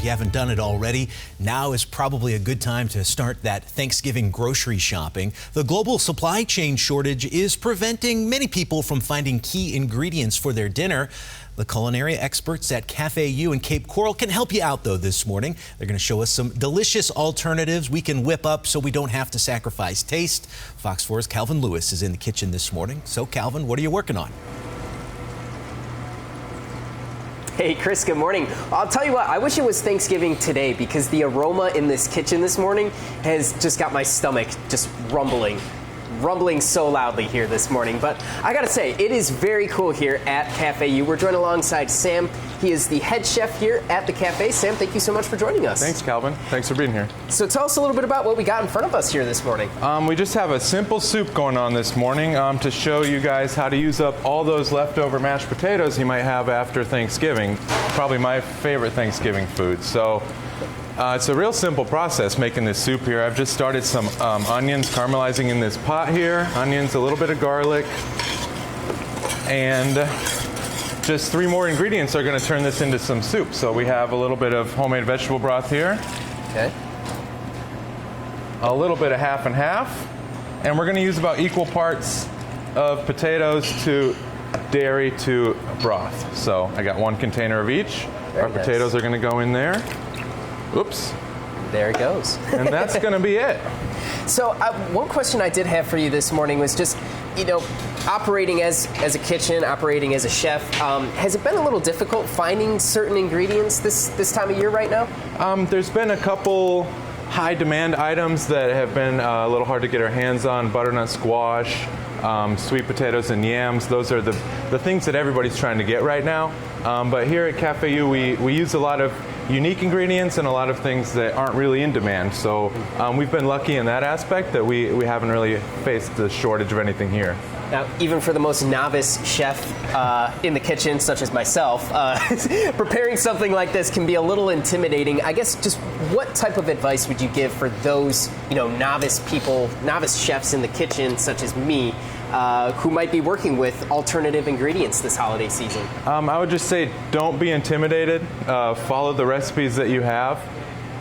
you haven't done it already, now is probably a good time to start that Thanksgiving grocery shopping. The global supply chain shortage is preventing many people from finding key ingredients for their dinner. The culinary experts at Cafe U in Cape Coral can help you out, though, this morning. They're going to show us some delicious alternatives we can whip up so we don't have to sacrifice taste. Fox 4's Calvin Lewis is in the kitchen this morning. So, Calvin, what are you working on? Hey, Chris, good morning. I'll tell you what, I wish it was Thanksgiving today because the aroma in this kitchen this morning has just got my stomach just rumbling so loudly here this morning. But I gotta say, it is very cool here at Cafe U. We're joined alongside Sam. He is the head chef here at the cafe. Sam, thank you so much for joining us. Thanks, Calvin. Thanks for being here. So tell us a little bit about what we got in front of us here this morning. We just have a simple soup going on this morning to show you guys how to use up all those leftover mashed potatoes you might have after Thanksgiving. Probably my favorite Thanksgiving food. So it's a real simple process making this soup here. I've just started some onions caramelizing in this pot here. Onions, a little bit of garlic, and just 3 more ingredients are going to turn this into some soup. So we have a little bit of homemade vegetable broth here. Okay. A little bit of half and half. And we're going to use about equal parts of potatoes to dairy to broth. So I got 1 container of each. Our potatoes are going to go in there. Oops. There it goes. And that's going to be it. So one question I did have for you this morning was just, you know, operating as a kitchen, operating as a chef, has it been a little difficult finding certain ingredients this time of year right now? There's been a couple high demand items that have been a little hard to get our hands on. Butternut squash, sweet potatoes and yams. Those are the things that everybody's trying to get right now. But here at Cafe U, we use a lot of unique ingredients and a lot of things that aren't really in demand. So we've been lucky in that aspect that we haven't really faced the shortage of anything here. Now, even for the most novice chef in the kitchen, such as myself, preparing something like this can be a little intimidating. I guess just what type of advice would you give for those, you know, novice people, novice chefs in the kitchen, such as me, who might be working with alternative ingredients this holiday season? I would just say don't be intimidated. Follow the recipes that you have.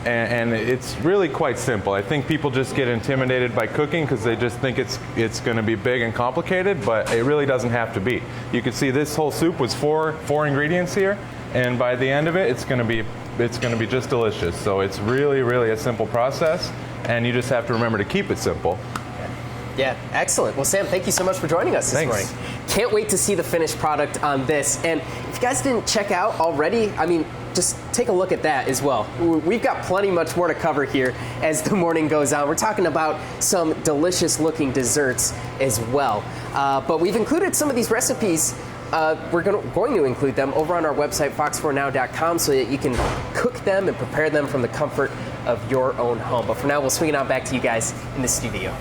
And it's really quite simple. I think people just get intimidated by cooking because they just think it's going to be big and complicated, but it really doesn't have to be. You can see this whole soup was four ingredients here, and by the end of it, it's going to be just delicious. So it's really, really a simple process, and you just have to remember to keep it simple. Yeah, excellent. Well, Sam, thank you so much for joining us this morning. Can't wait to see the finished product on this. And if you guys didn't check out already, I mean, just take a look at that as well. We've got plenty much more to cover here as the morning goes on. We're talking about some delicious looking desserts as well. But we've included some of these recipes. We're going to include them over on our website, fox4now.com, so that you can cook them and prepare them from the comfort of your own home. But for now, we'll swing it on back to you guys in the studio.